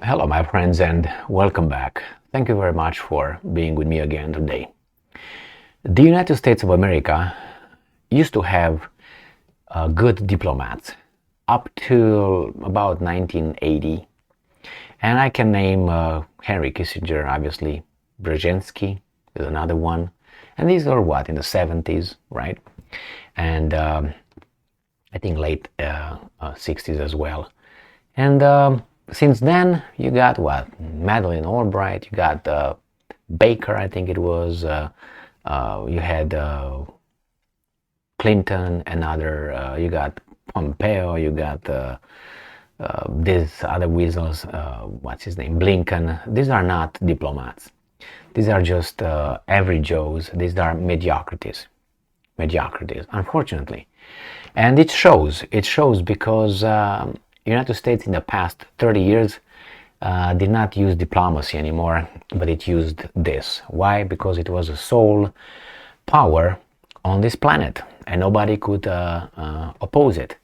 Hello, my friends, and welcome back. Thank you very much for being with me again today. The United States of America used to have good diplomats up to about 1980, and I can name Henry Kissinger, obviously. Brzezinski is another one, and these are what, in the 70s, right? And I think late 60s as well. And since then, you got what? Madeleine Albright, you got Baker, I think it was. You had Clinton, another. You got Pompeo, you got these other weasels. What's his name? Blinken. These are not diplomats. These are just average Joes. These are mediocrities. Mediocrities, unfortunately. And it shows. It shows because United States in the past 30 years did not use diplomacy anymore, but it used this. Why? Because it was a sole power on this planet, and nobody could oppose it.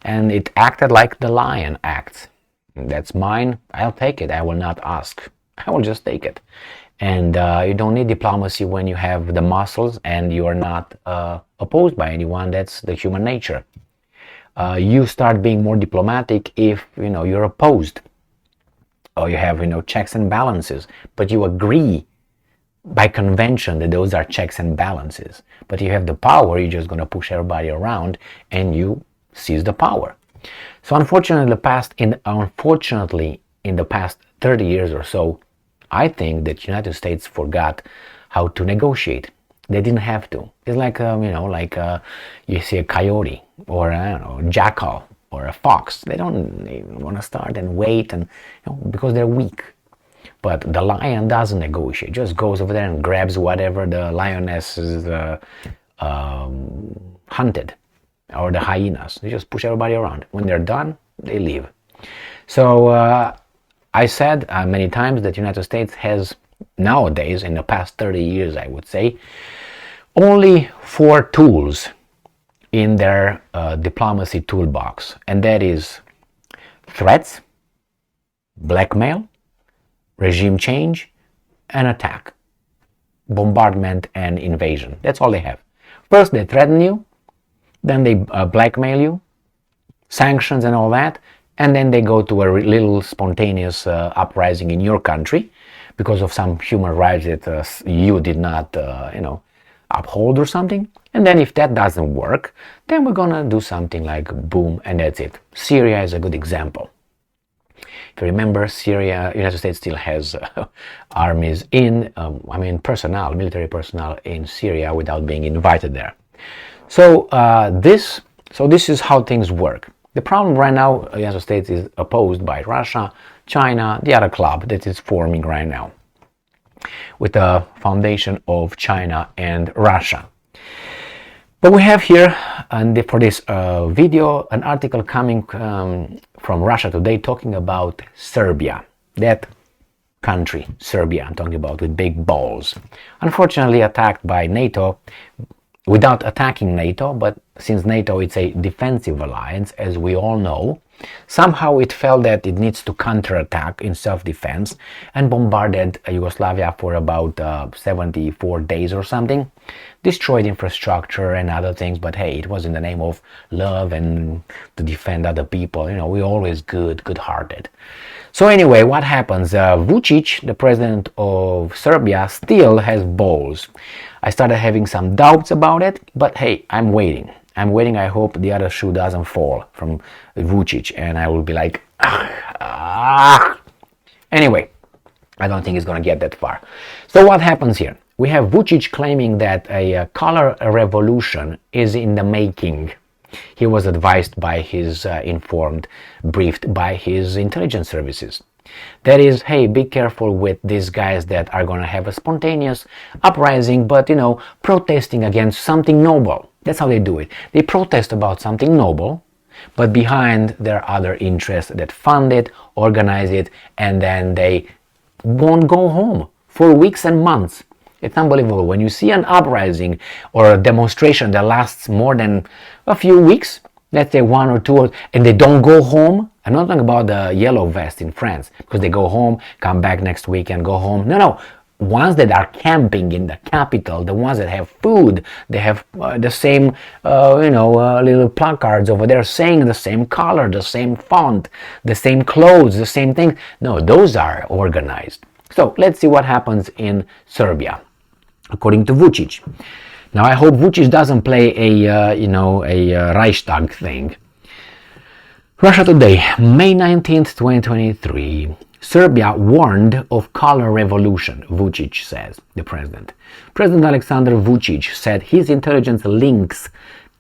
And it acted like the lion acts. That's mine. I'll take it. I will not ask. I will just take it. And you don't need diplomacy when you have the muscles and you are not opposed by anyone. That's the human nature. You start being more diplomatic if you're opposed, or you have checks and balances, but you agree by convention that those are checks and balances. But you have the power, you're just going to push everybody around and you seize the power. So unfortunately in the past 30 years or so, I think that United States forgot how to negotiate. They didn't have to. It's like you see a coyote or a jackal or a fox. They don't want to start and wait, and because they're weak. But the lion doesn't negotiate. Just goes over there and grabs whatever the lioness is hunted, or the hyenas. They just push everybody around. When they're done, they leave. So I said many times that United States has nowadays, in the past 30 years, I would say, only 4 tools in their diplomacy toolbox, and that is threats, blackmail, regime change, and attack, bombardment and invasion. That's all they have. First they threaten you, then they blackmail you, sanctions and all that, and then they go to a little spontaneous uprising in your country because of some human rights that you did not uphold or something. And then if that doesn't work, then we're gonna do something like boom, and that's it. Syria is a good example. If you remember, Syria, United States still has armies military personnel in Syria without being invited there. So this is how things work. The problem right now, the United States is opposed by Russia, China, the other club that is forming right now, with the foundation of China and Russia. But we have here, for this video, an article coming from Russia Today talking about Serbia. That country, Serbia, I'm talking about, with big balls. Unfortunately attacked by NATO, without attacking NATO, but since NATO is a defensive alliance, as we all know, somehow it felt that it needs to counterattack in self-defense and bombarded Yugoslavia for about 74 days or something, destroyed infrastructure and other things, but hey, it was in the name of love and to defend other people. We're always good-hearted. So anyway, what happens? Vucic, the president of Serbia, still has balls. I started having some doubts about it, but hey, I'm waiting. I hope the other shoe doesn't fall from Vucic, and I will be like, Anyway, I don't think it's going to get that far. So what happens here? We have Vucic claiming that a color revolution is in the making. He was advised by his briefed by his intelligence services. That is, hey, be careful with these guys that are going to have a spontaneous uprising, but protesting against something noble. That's how they do it. They protest about something noble, but behind there are other interests that fund it, organize it, and then they won't go home for weeks and months. It's unbelievable. When you see an uprising or a demonstration that lasts more than a few weeks, let's say 1 or 2, and they don't go home, I'm not talking about the yellow vest in France, because they go home, come back next week and go home. No. Ones that are camping in the capital, the ones that have food, they have the same, little placards over there saying the same color, the same font, the same clothes, the same thing. No, those are organized. So let's see what happens in Serbia, according to Vucic. Now I hope Vucic doesn't play a Reichstag thing. Russia Today, May 19th, 2023. Serbia warned of color revolution, Vucic says, the president. President Aleksandar Vucic said his intelligence links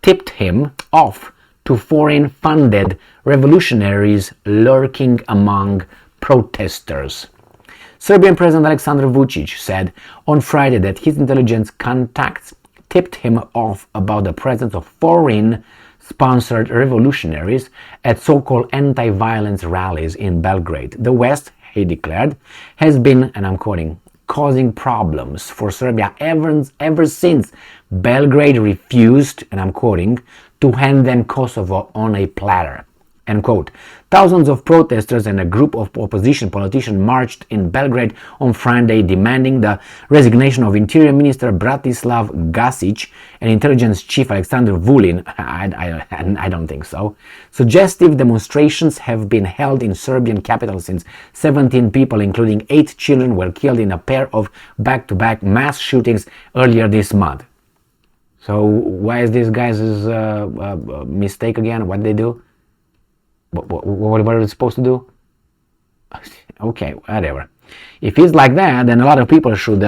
tipped him off to foreign-funded revolutionaries lurking among protesters. Serbian President Aleksandar Vucic said on Friday that his intelligence contacts tipped him off about the presence of foreign-sponsored revolutionaries at so-called anti-violence rallies in Belgrade. The West, he declared, has been, and I'm quoting, causing problems for Serbia ever since Belgrade refused, and I'm quoting, to hand them Kosovo on a platter. End quote. Thousands of protesters and a group of opposition politicians marched in Belgrade on Friday demanding the resignation of Interior Minister Bratislav Gašić and Intelligence Chief Aleksandar Vulin. I don't think so. Suggestive demonstrations have been held in Serbian capital since 17 people, including 8 children, were killed in a pair of back-to-back mass shootings earlier this month. So why is this guy's mistake again? What did they do? What are they supposed to do? Okay, whatever. If it's like that, then a lot of people should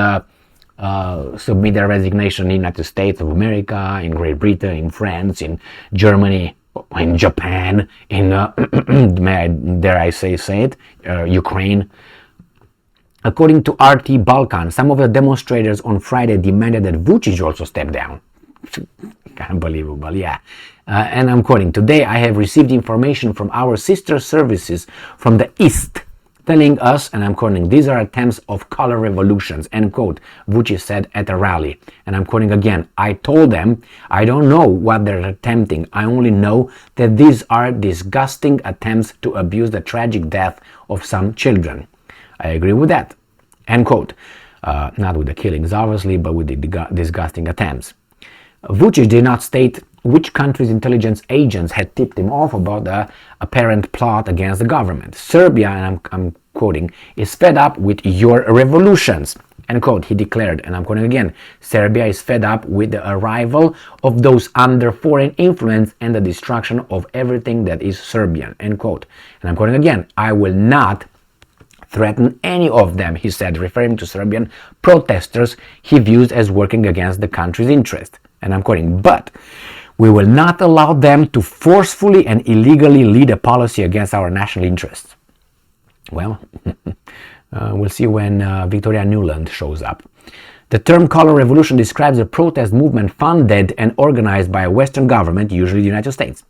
submit their resignation in the United States of America, in Great Britain, in France, in Germany, in Japan, in, dare I say it, Ukraine. According to RT Balkan, some of the demonstrators on Friday demanded that Vucic also step down. Unbelievable, yeah. And I'm quoting, today I have received information from our sister services from the East telling us, and I'm quoting, these are attempts of color revolutions, end quote, Vucic said at a rally. And I'm quoting again, I told them, I don't know what they're attempting. I only know that these are disgusting attempts to abuse the tragic death of some children. I agree with that, end quote. Not with the killings, obviously, but with the disgusting attempts. Vucic did not state which country's intelligence agents had tipped him off about the apparent plot against the government. Serbia, and I'm quoting, is fed up with your revolutions, end quote, he declared. And I'm quoting again, Serbia is fed up with the arrival of those under foreign influence and the destruction of everything that is Serbian, end quote. And I'm quoting again, I will not threaten any of them, he said, referring to Serbian protesters he views as working against the country's interest. And I'm quoting, but we will not allow them to forcefully and illegally lead a policy against our national interests. Well, we'll see when Victoria Nuland shows up. The term color revolution describes a protest movement funded and organized by a Western government, usually the United States,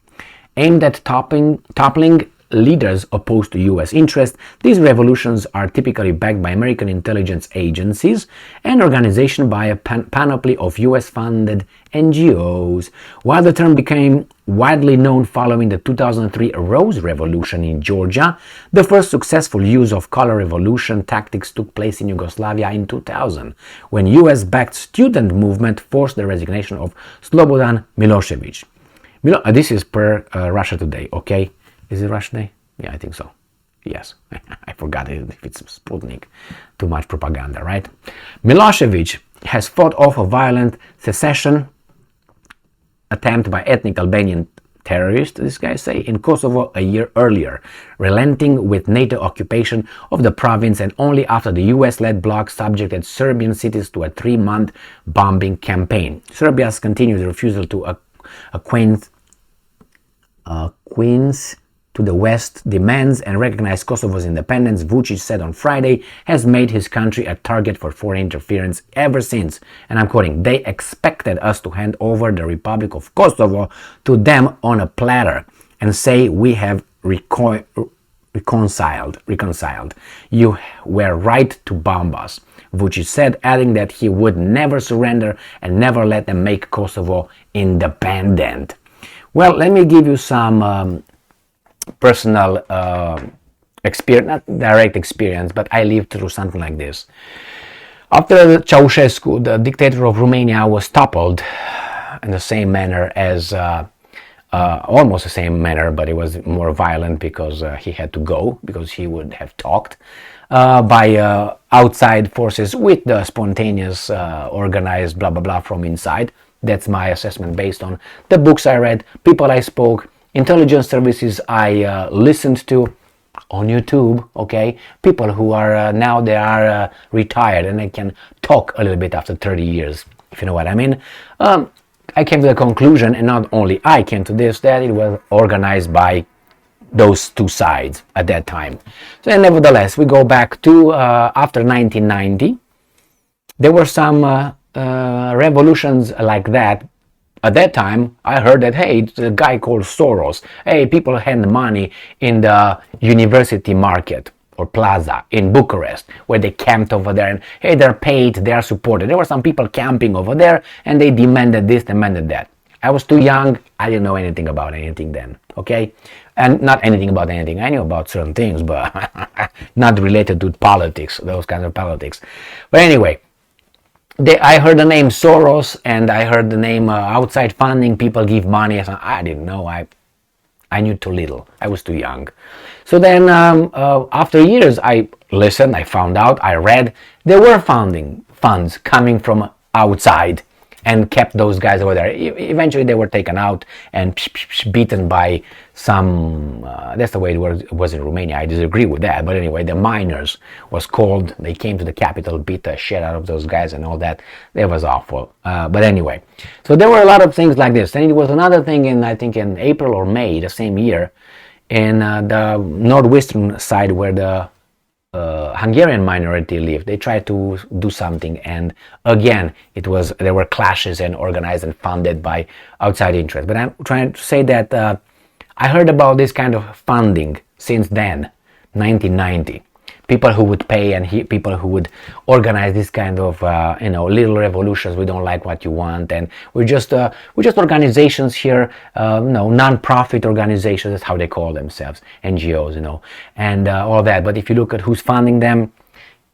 aimed at toppling leaders opposed to U.S. interests. These revolutions are typically backed by American intelligence agencies and organization by a panoply of U.S.-funded NGOs. While the term became widely known following the 2003 Rose Revolution in Georgia, the first successful use of color revolution tactics took place in Yugoslavia in 2000, when U.S.-backed student movement forced the resignation of Slobodan Milosevic. This is per Russia Today, okay? Is it Russia Today? Yeah, I think so. Yes, I forgot if it's Sputnik. Too much propaganda, right? Milosevic has fought off a violent secession attempt by ethnic Albanian terrorists, these guys say, in Kosovo a year earlier, relenting with NATO occupation of the province and only after the US-led bloc subjected Serbian cities to a 3-month bombing campaign. Serbia's continued refusal to acquaint Queens to the West demands and recognize Kosovo's independence, Vucic said on Friday, has made his country a target for foreign interference ever since. And I'm quoting, they expected us to hand over the Republic of Kosovo to them on a platter and say we have reconciled. You were right to bomb us, Vucic said, adding that he would never surrender and never let them make Kosovo independent. Well, let me give you some personal experience, not direct experience, but I lived through something like this. After Ceausescu, the dictator of Romania, was toppled in the same manner as, almost the same manner, but it was more violent because he had to go, because he would have talked, by outside forces with the spontaneous, organized blah blah blah from inside. That's my assessment based on the books I read, people I spoke, intelligence services I listened to on YouTube, okay? People who are now they are retired and they can talk a little bit after 30 years, if you know what I mean. I came to the conclusion, and not only I came to this, that it was organized by those two sides at that time. So nevertheless, we go back to after 1990. There were some revolutions like that. At that time, I heard that, hey, it's a guy called Soros. Hey, people hand money in the university market or plaza in Bucharest, where they camped over there, and hey, they're paid, they are supported. There were some people camping over there, and they demanded this, demanded that. I was too young, I didn't know anything about anything then, okay? And not anything about anything. I knew about certain things, but not related to politics, those kinds of politics. But anyway, I heard the name Soros, and I heard the name outside funding, people give money. I didn't know. I knew too little. I was too young. So then after years, I listened, I found out, I read, there were funding funds coming from outside and kept those guys over there. Eventually they were taken out and beaten by some, that's the way it was in Romania. I disagree with that, but anyway, the miners was called, they came to the capital, beat the shit out of those guys and all that. That was awful. But anyway, so there were a lot of things like this. Then it was another thing in, I think in April or May the same year, in the northwestern side where the Hungarian minority lived. They tried to do something, and again there were clashes and organized and funded by outside interests. But I'm trying to say that I heard about this kind of funding since then, 1990. People who would pay and people who would organize this kind of little revolutions. We don't like what you want, and we're just organizations here, non-profit organizations. That's how they call themselves, NGOs, and all that. But if you look at who's funding them,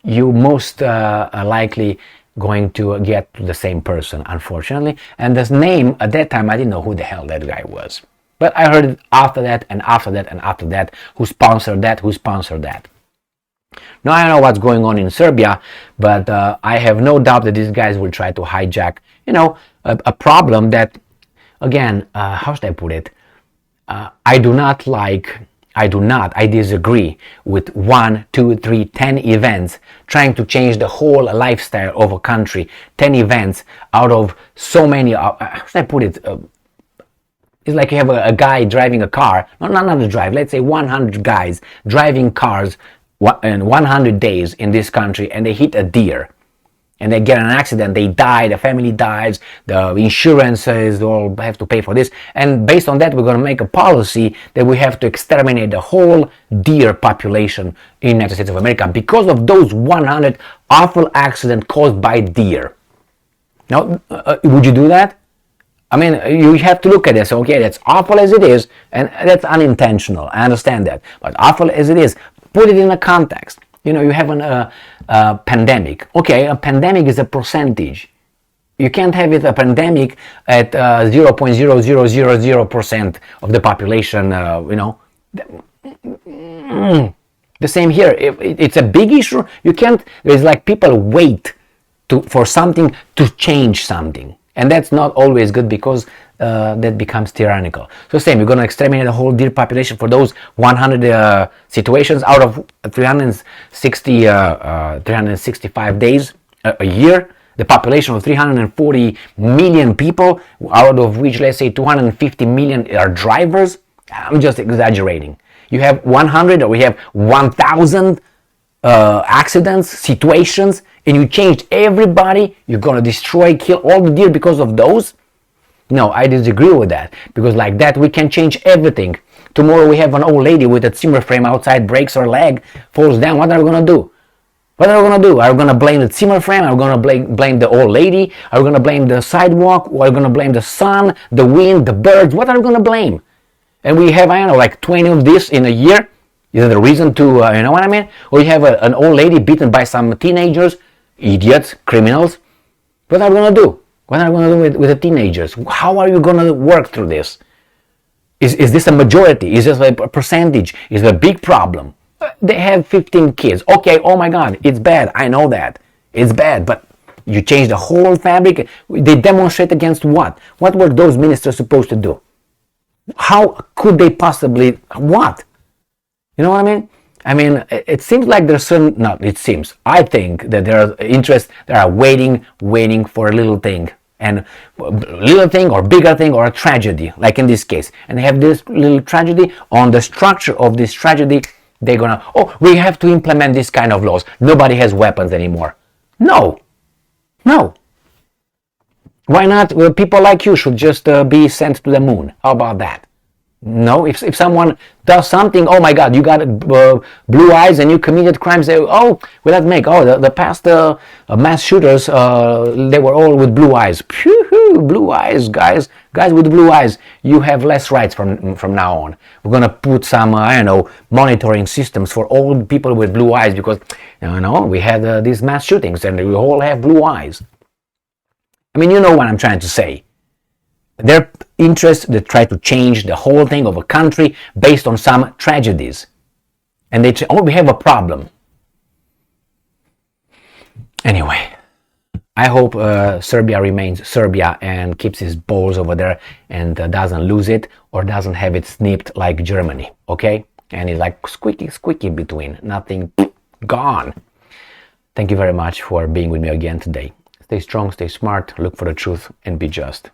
you most likely going to get the same person, unfortunately. And this name at that time, I didn't know who the hell that guy was, but I heard it after that and after that and after that. Who sponsored that? Now I don't know what's going on in Serbia, but I have no doubt that these guys will try to hijack, a problem that, again, how should I put it? I disagree with 1, 2, 3, 10 events trying to change the whole lifestyle of a country. 10 events out of so many, how should I put it? It's like you have a guy driving a car, not to drive, let's say 100 guys driving cars in 100 days in this country, and they hit a deer and they get an accident, they die, the family dies, the insurances all have to pay for this, and based on that we're going to make a policy that we have to exterminate the whole deer population in the United States of America because of those 100 awful accidents caused by deer. Now, would you do that? I mean, you have to look at this. Okay, that's awful as it is, and that's unintentional, I understand that, but awful as it is, put it in a context. You have a pandemic. Okay, a pandemic is a percentage. You can't have a pandemic at 0.0000% of the population, The same here. If it's a big issue, you can't, there's like people wait for something to change something. And that's not always good because that becomes tyrannical. So same, you're going to exterminate the whole deer population for those 100 situations out of 365 days a year. The population of 340 million people, out of which, let's say, 250 million are drivers. I'm just exaggerating. You have 100 or we have 1,000 accidents, situations, and you changed everybody. You're going to destroy, kill all the deer because of those? No, I disagree with that, because like that we can change everything. Tomorrow we have an old lady with a Zimmer frame outside, breaks her leg, falls down. What are we going to do? Are we going to blame the Zimmer frame? Are we going to blame the old lady? Are we going to blame the sidewalk? Or are we going to blame the sun, the wind, the birds? What are we going to blame? and we have, I don't know, like 20 of this in a year. Is that a reason to, you know what I mean? Or you have an old lady beaten by some teenagers, idiots, criminals. What are we going to do? What are we going to do with the teenagers? How are you going to work through this? Is this a majority? Is this a percentage? Is it a big problem? They have 15 kids. Okay, oh my God, it's bad. I know that. It's bad, but you change the whole fabric. They demonstrate against what? What were those ministers supposed to do? How could they possibly, what? You know what I mean? I mean, it seems like there's some, not it seems, I think that there are interests that are waiting for a little thing. And little thing or bigger thing or a tragedy, like in this case. And they have this little tragedy. On the structure of this tragedy, they're gonna, oh, we have to implement this kind of laws. Nobody has weapons anymore. No. Why not? Well, people like you should just be sent to the moon. How about that? No, if someone does something, oh my God, you got blue eyes and you committed crimes. They, oh, will that make? Oh, the past mass shooters, they were all with blue eyes. Phew, blue eyes, guys with blue eyes. You have less rights from now on. We're gonna put some, I don't know, monitoring systems for all people with blue eyes because, you know, we had these mass shootings and we all have blue eyes. I mean, you know what I'm trying to say. Their interest, they try to change the whole thing of a country based on some tragedies. And they say, oh, we have a problem. Anyway, I hope Serbia remains Serbia and keeps its balls over there and doesn't lose it or doesn't have it snipped like Germany, okay? And it's like squeaky between, nothing, gone. Thank you very much for being with me again today. Stay strong, stay smart, look for the truth, and be just.